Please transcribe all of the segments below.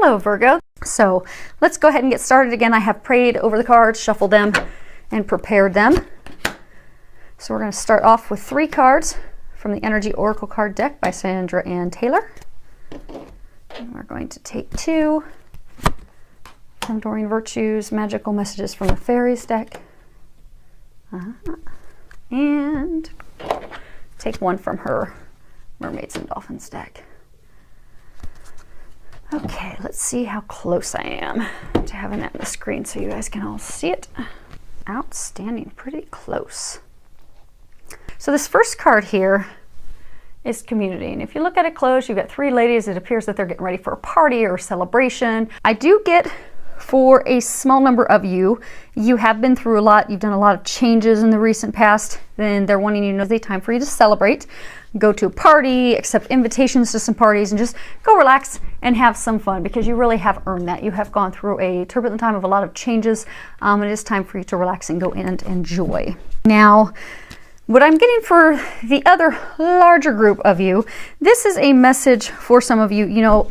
Hello, Virgo. So let's go ahead and get started again. I have prayed over the cards, shuffled them, and prepared them. So we're going to start off with 3 cards from the Energy Oracle card deck by Sandra Ann Taylor. And we're going to take 2 from Doreen Virtue's Magical Messages from the Fairies deck. And take 1 from her Mermaids and Dolphins deck. Okay, let's see how close I am to having that on the screen so you guys can all see it. Outstanding, pretty close. So this first card here is community. And if you look at it close, you've got 3 ladies. It appears that they're getting ready for a party or a celebration. I do get, for a small number of you, you have been through a lot. You've done a lot of changes in the recent past. Then they're wanting you to know it's time for you to celebrate. Go to a party, accept invitations to some parties, and just go relax and have some fun, because you really have earned that. You have gone through a turbulent time of a lot of changes. It is time for you to relax and go in and enjoy. Now, what I'm getting for the other larger group of you, this is a message for some of you. You know,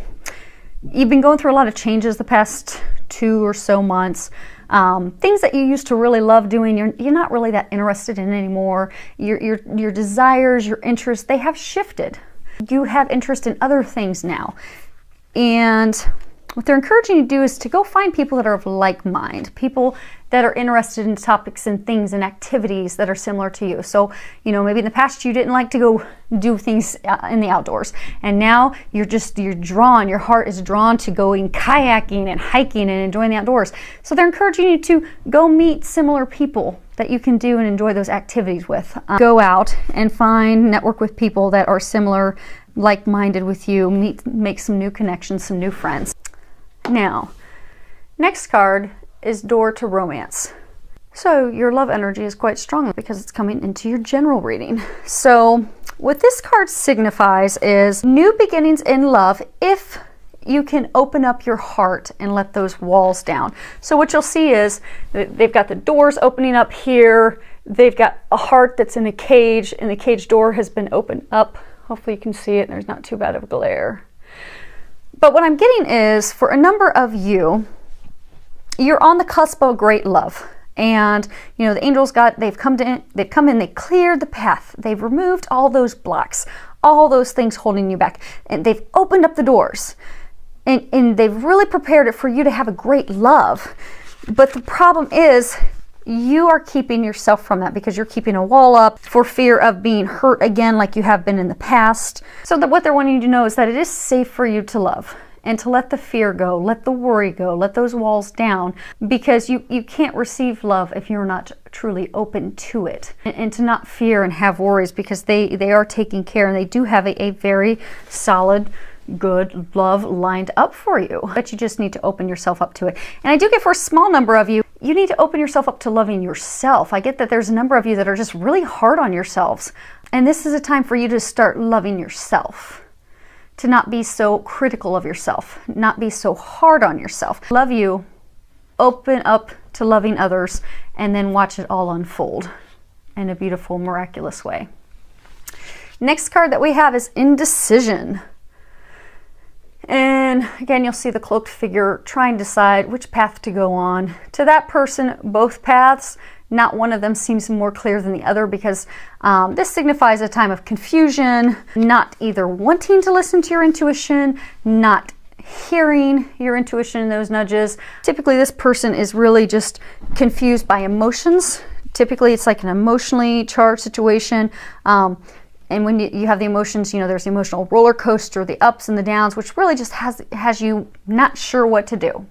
you've been going through a lot of changes the past 2 or so months. Things that you used to really love doing, you're not really that interested in anymore. Your desires, your interests, they have shifted. You have interest in other things now. And what they're encouraging you to do is to go find people that are of like mind, people that are interested in topics and things and activities that are similar to you. So, you know, maybe in the past you didn't like to go do things in the outdoors, and now you're drawn, your heart is drawn to going kayaking and hiking and enjoying the outdoors. So they're encouraging you to go meet similar people that you can do and enjoy those activities with. Go out and network with people that are similar, like-minded with you, make some new connections, some new friends. Now, next card is Door to Romance. So your love energy is quite strong because it's coming into your general reading. So what this card signifies is new beginnings in love if you can open up your heart and let those walls down. So what you'll see is they've got the doors opening up here. They've got a heart that's in a cage, and the cage door has been opened up. Hopefully you can see it and there's not too bad of a glare. But what I'm getting is, for a number of you, you're on the cusp of great love. And, you know, the angels they've come in, they cleared the path. They've removed all those blocks, all those things holding you back. And they've opened up the doors. And they've really prepared it for you to have a great love. But the problem is, you are keeping yourself from that because you're keeping a wall up for fear of being hurt again like you have been in the past. So that what they're wanting you to know is that it is safe for you to love and to let the fear go, let the worry go, let those walls down, because you can't receive love if you're not truly open to it, and to not fear and have worries, because they are taking care, and they do have a very solid, good love lined up for you, but you just need to open yourself up to it. And I do get, for a small number of you, you need to open yourself up to loving yourself. I get that there's a number of you that are just really hard on yourselves, and this is a time for you to start loving yourself, to not be so critical of yourself, not be so hard on yourself. Love you, open up to loving others, and then watch it all unfold in a beautiful, miraculous way. Next card that we have is Indecision. And again, you'll see the cloaked figure trying to decide which path to go on. To that person, both paths, not one of them seems more clear than the other, because this signifies a time of confusion, not either wanting to listen to your intuition, not hearing your intuition in those nudges. Typically, this person is really just confused by emotions. Typically, it's like an emotionally charged situation. And when you have the emotions, you know, there's the emotional roller coaster, the ups and the downs, which really just has you not sure what to do.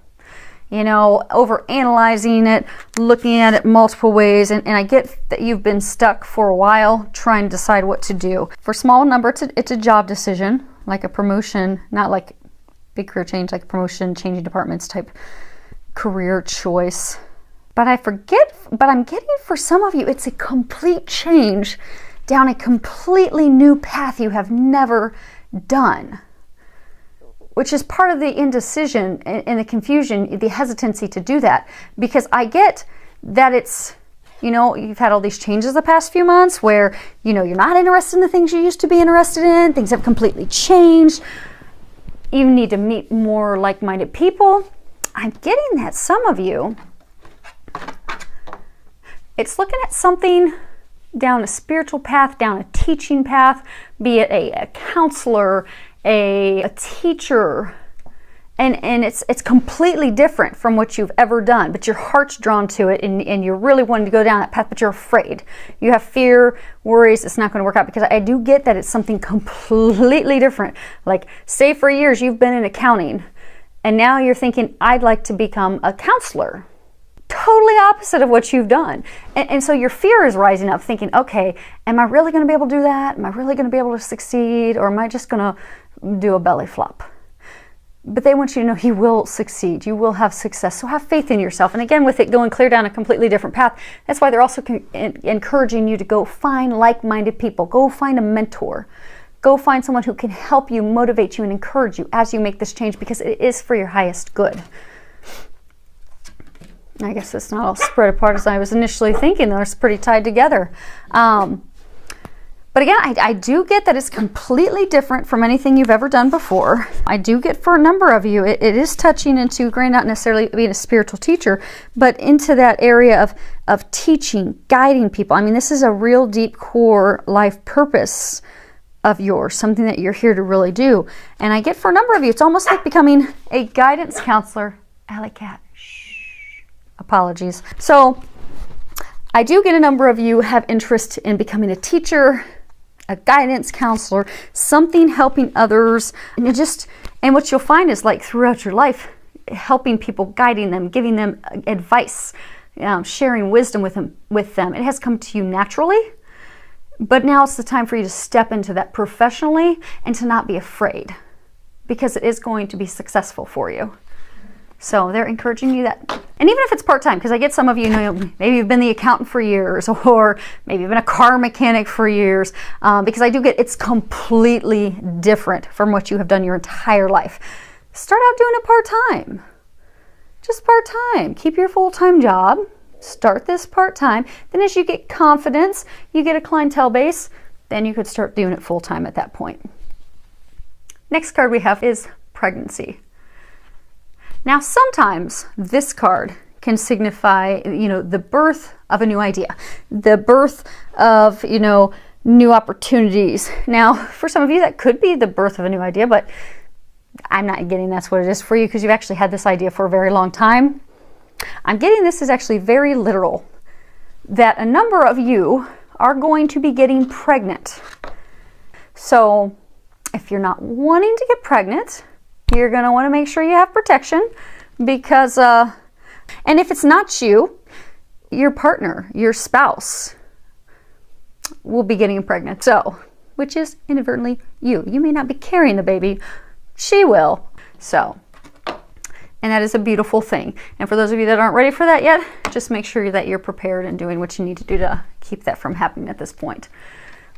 You know, over analyzing it, looking at it multiple ways. And I get that you've been stuck for a while trying to decide what to do. For a small number, it's a job decision, like a promotion, not like big career change, like promotion, changing departments type career choice. But I'm getting, for some of you, it's a complete change down a completely new path you have never done, which is part of the indecision and the confusion, the hesitancy to do that. Because I get that it's, you know, you've had all these changes the past few months where, you know, you're not interested in the things you used to be interested in. Things have completely changed. You need to meet more like-minded people. I'm getting that some of you, it's looking at something down a spiritual path, down a teaching path, be it a counselor, a teacher, and it's completely different from what you've ever done, but your heart's drawn to it, and you're really wanting to go down that path, but you're afraid. You have fear, worries, it's not going to work out, because I do get that it's something completely different. Like, say for years you've been in accounting, and now you're thinking, I'd like to become a counselor. Totally opposite of what you've done. And so your fear is rising up, thinking, okay, am I really going to be able to do that? Am I really going to be able to succeed? Or am I just going to do a belly flop? But they want you to know you will succeed. You will have success. So have faith in yourself. And again, with it going clear down a completely different path, that's why they're also encouraging you to go find like-minded people. Go find a mentor. Go find someone who can help you, motivate you, and encourage you as you make this change, because it is for your highest good. I guess it's not all spread apart as I was initially thinking, though. It's pretty tied together. But again, I do get that it's completely different from anything you've ever done before. I do get for a number of you, it is touching into, granted, not necessarily being a spiritual teacher, but into that area of teaching, guiding people. I mean, this is a real deep core life purpose of yours, something that you're here to really do. And I get for a number of you, it's almost like becoming a guidance counselor. Alley cat, shh, apologies. So I do get a number of you have interest in becoming a teacher, a guidance counselor, something helping others. And what you'll find is, like, throughout your life, helping people, guiding them, giving them advice, sharing wisdom with them. It has come to you naturally, but now it's the time for you to step into that professionally and to not be afraid, because it is going to be successful for you. So they're encouraging you that. And even if it's part-time, because I get some of you, maybe you've been the accountant for years, or maybe you've been a car mechanic for years, because I do get it's completely different from what you have done your entire life. Start out doing it part-time. Just part-time. Keep your full-time job. Start this part-time. Then as you get confidence, you get a clientele base, then you could start doing it full-time at that point. Next card we have is pregnancy. Now, sometimes this card can signify, the birth of a new idea, the birth of, new opportunities. Now, for some of you, that could be the birth of a new idea, but I'm not getting that's what it is for you, because you've actually had this idea for a very long time. I'm getting this is actually very literal, that a number of you are going to be getting pregnant. So if you're not wanting to get pregnant, you're going to want to make sure you have protection, because, and if it's not you, your partner, your spouse will be getting pregnant. So, which is inadvertently you. You may not be carrying the baby. She will. So, and that is a beautiful thing. And for those of you that aren't ready for that yet, just make sure that you're prepared and doing what you need to do to keep that from happening at this point.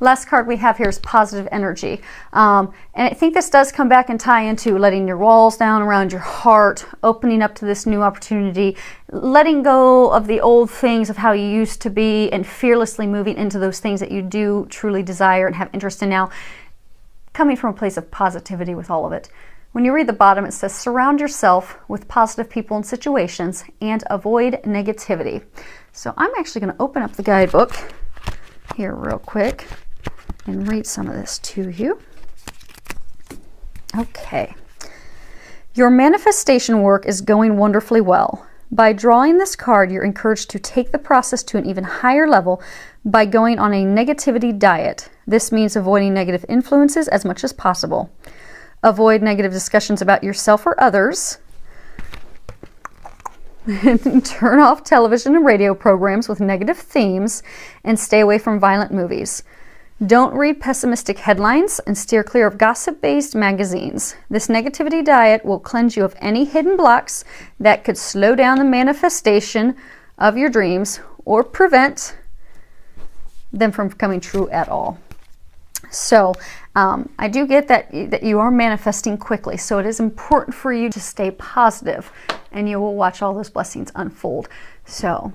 Last card we have here is positive energy. And I think this does come back and tie into letting your walls down around your heart, opening up to this new opportunity, letting go of the old things of how you used to be, and fearlessly moving into those things that you do truly desire and have interest in now, coming from a place of positivity with all of it. When you read the bottom, it says, surround yourself with positive people and situations and avoid negativity. So I'm actually going to open up the guidebook here real quick and read some of this to you. Okay. Your manifestation work is going wonderfully well. By drawing this card, you're encouraged to take the process to an even higher level by going on a negativity diet. This means avoiding negative influences as much as possible. Avoid negative discussions about yourself or others. Turn off television and radio programs with negative themes, and stay away from violent movies. Don't read pessimistic headlines and steer clear of gossip-based magazines. This negativity diet will cleanse you of any hidden blocks that could slow down the manifestation of your dreams or prevent them from coming true at all. So I do get that you are manifesting quickly, so it is important for you to stay positive, and you will watch all those blessings unfold. So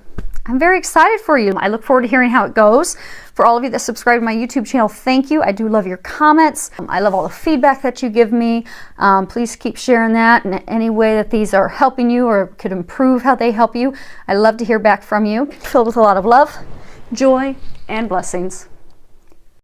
I'm very excited for you. I look forward to hearing how it goes. For all of you that subscribe to my YouTube channel, thank you. I do love your comments. I love all the feedback that you give me. Please keep sharing that in any way that these are helping you or could improve how they help you. I love to hear back from you. Filled with a lot of love, joy, and blessings.